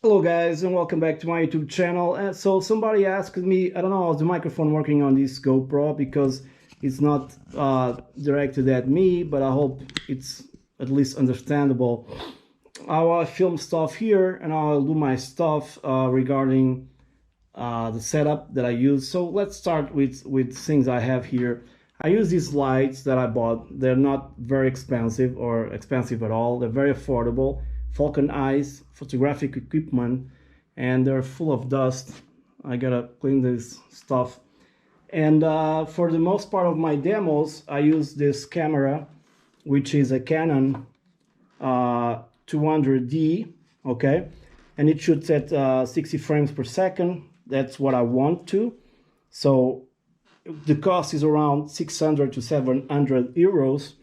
Hello guys, and welcome back to my YouTube channel. So somebody asked me, I don't know, how's the microphone working on this GoPro, because it's not directed at me, but I hope it's at least understandable. I'll film stuff here and I'll do my stuff regarding the setup that I use. So let's start with things I have here. I use these lights that I bought. They're not very expensive or expensive at all. They're very affordable. Falcon Eyes photographic equipment, and they're full of dust. I gotta clean this stuff. And for the most part of my demos, I use this camera, which is a Canon 200D, okay? And it shoots at 60 frames per second. That's what I want to. So the cost is around 600 to 700 euros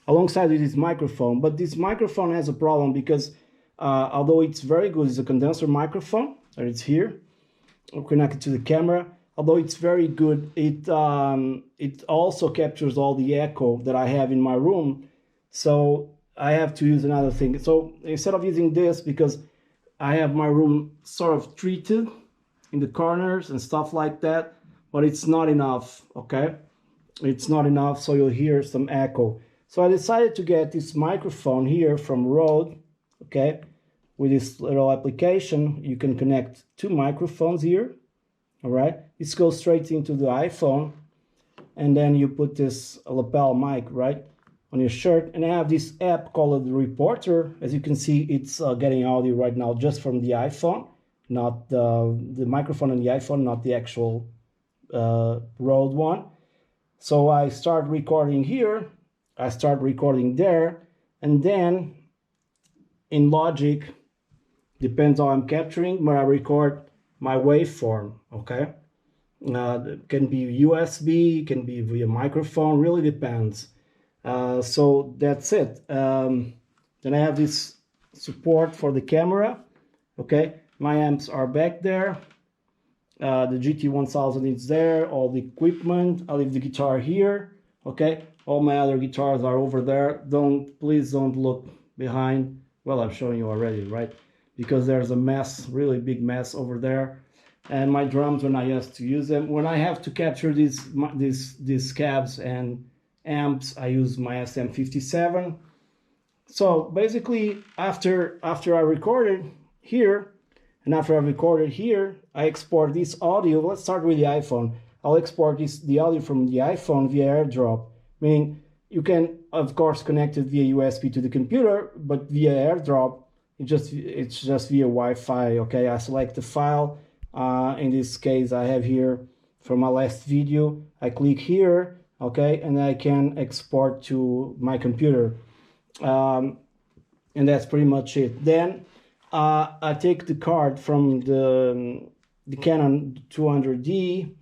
alongside with this microphone. But this microphone has a problem because although it's very good, it's a condenser microphone, and it's here connected to the camera. Although it's very good, it also captures all the echo that I have in my room. So I have to use another thing. So instead of using this, because I have my room sort of treated in the corners and stuff like that, but it's not enough, okay? It's not enough, so you'll hear some echo. So I decided to get this microphone here from Rode, okay? With this little application, you can connect two microphones here, all right? This goes straight into the iPhone, and then you put this lapel mic, right, on your shirt. And I have this app called the Reporter. As you can see, it's getting audio right now just from the iPhone, not the microphone on the iPhone, not the actual Rode one. So I start recording here, I start recording there, and then in Logic, depends how I'm capturing, but I record my waveform, okay? It can be USB, it can be via microphone, really depends. So that's it. Then I have this support for the camera, okay? My amps are back there. The GT1000 is there, all the equipment. I leave the guitar here, okay? All my other guitars are over there. Please don't look behind. Well, I'm showing you already, right? Because there's a mess, really big mess over there. And my drums, when I used to use them, when I have to capture these cabs and amps, I use my SM57. So basically, after I recorded here, and after I recorded here, I export this audio. Let's start with the iPhone. I'll export the audio from the iPhone via AirDrop, meaning you can, of course, connect it via USB to the computer, but via AirDrop, it's just via Wi-Fi, okay? I select the file. In this case, I have here from my last video. I click here, okay, and I can export to my computer. And that's pretty much it. Then I take the card from the Canon 200D,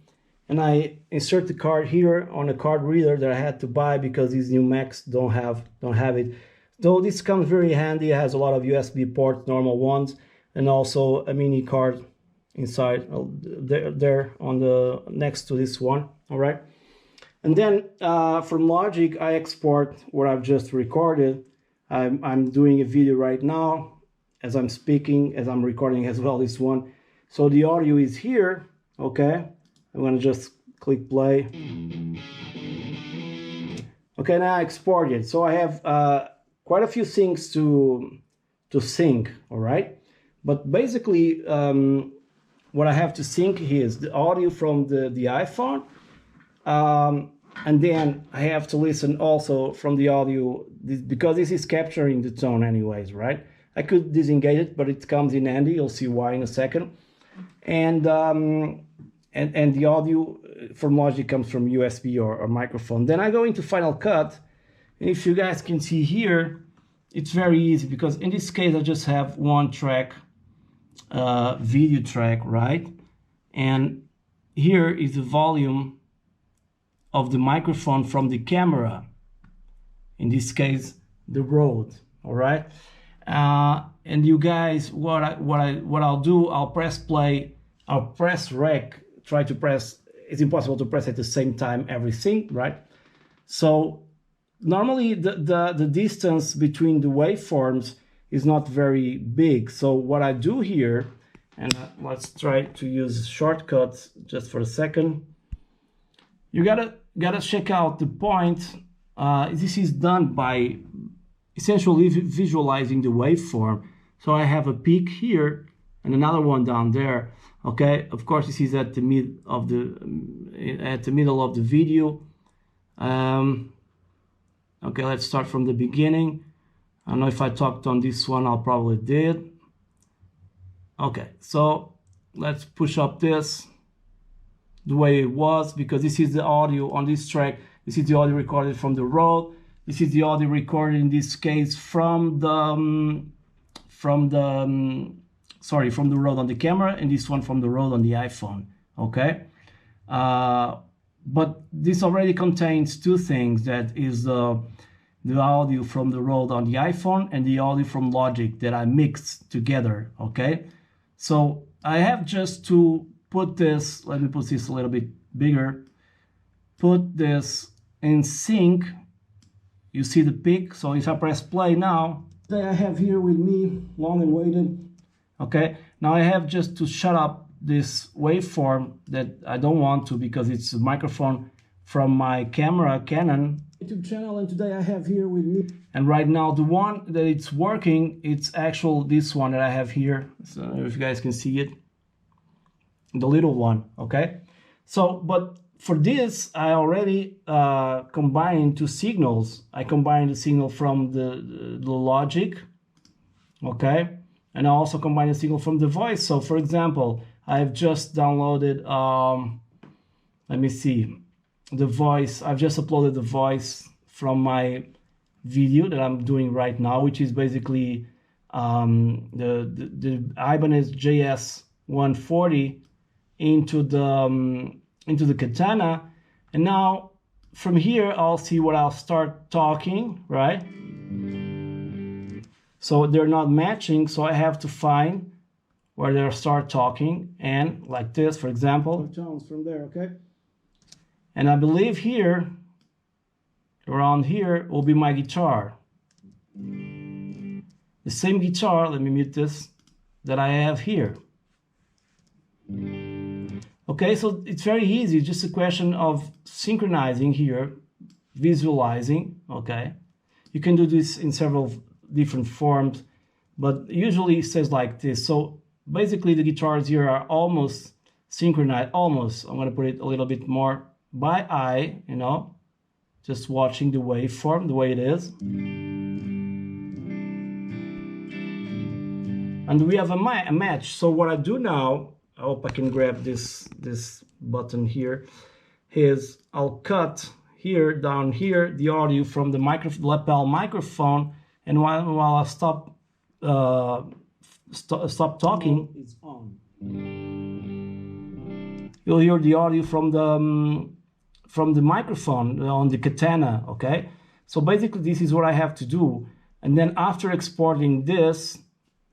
and I insert the card here on a card reader that I had to buy because these new Macs don't have it. Though this comes very handy. It has a lot of USB ports, normal ones, and also a mini card inside there on the next to this one. All right, and then from Logic, I export what I've just recorded. I'm doing a video right now as I'm speaking, as I'm recording as well this one. So the audio is here, okay? I'm gonna just click play. Okay, now I export it. So I have quite a few things to sync, all right? But basically, what I have to sync here is the audio from the iPhone, and then I have to listen also from the audio, because this is capturing the tone anyways, right? I could disengage it, but it comes in handy. You'll see why in a second. And the audio from Logic comes from USB or microphone. Then I go into Final Cut, and if you guys can see here, it's very easy, because in this case I just have one track, video track, right? And here is the volume of the microphone from the camera, in this case the Rode, all right? And you guys, what I'll do, I'll press play, I'll press rec, try to press, it's impossible to press at the same time everything, right? So normally the distance between the waveforms is not very big. So what I do here, and let's try to use shortcuts just for a second. You gotta check out the point. This is done by essentially visualizing the waveform. So I have a peak here and another one down there. Okay, of course this is at the middle of the video. Okay, let's start from the beginning. I don't know if I talked on this one, I probably did. Okay, so let's push up this the way it was, because this is the audio on this track. This is the audio recorded from the road. This is the audio recorded in this case from the road on the camera, and this one from the road on the iPhone. Okay, but this already contains two things. That is the audio from the road on the iPhone and the audio from Logic that I mixed together. Okay, so I have just to put this, let me put this a little bit bigger, put this in sync. You see the peak. So if I press play now, I have here with me long and waited. Okay, now I have just to shut up this waveform that I don't want to, because it's a microphone from my camera, Canon YouTube channel, and today I have here with me. And right now the one that it's working, it's actual this one that I have here. So if you guys can see it, the little one. Okay, so but for this I already combined two signals. I combined the signal from the Logic, okay, and I also combined the signal from the voice. So for example, I've just downloaded let me see, the voice. I've just uploaded the voice from my video that I'm doing right now, which is basically the Ibanez JS 140 into the Katana. And now from here I'll see what I'll start talking, right? So they're not matching, so I have to find where they'll start talking, and like this, for example, tones from there. Okay, and I believe here, around here, will be my guitar. The same guitar, let me mute this, that I have here. Okay, so it's very easy, just a question of synchronizing here, visualizing. Okay, you can do this in several different forms, but usually it says like this. So basically the guitars here are almost synchronized, almost. I'm going to put it a little bit more by eye, you know, just watching the waveform the way it is. And we have a match. So what I do now, I hope I can grab this button here, is I'll cut here, down here, the audio from the lapel microphone, and while I stop talking, it's on. You'll hear the audio from the microphone on the Katana. Okay, so basically this is what I have to do, and then after exporting this,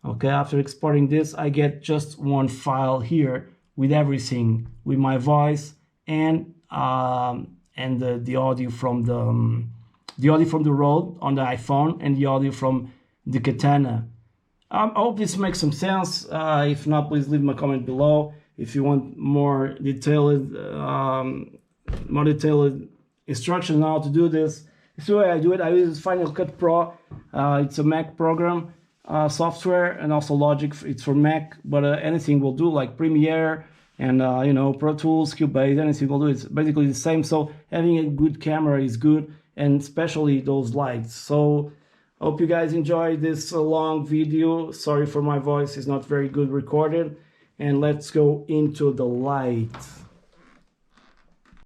okay, I get just one file here with everything, with my voice and the audio from the road on the iPhone and the audio from the Katana. I hope this makes some sense. If not, please leave me a comment below. If you want more detailed instructions on how to do this, this is the way I do it. I use Final Cut Pro. It's a Mac program software, and also Logic. It's for Mac, but anything will do, like Premiere and you know, Pro Tools, Cubase, anything will do. It's basically the same. So having a good camera is good, and especially those lights. So hope you guys enjoy this long video. Sorry for my voice, it's not very good recorded. And let's go into the lights.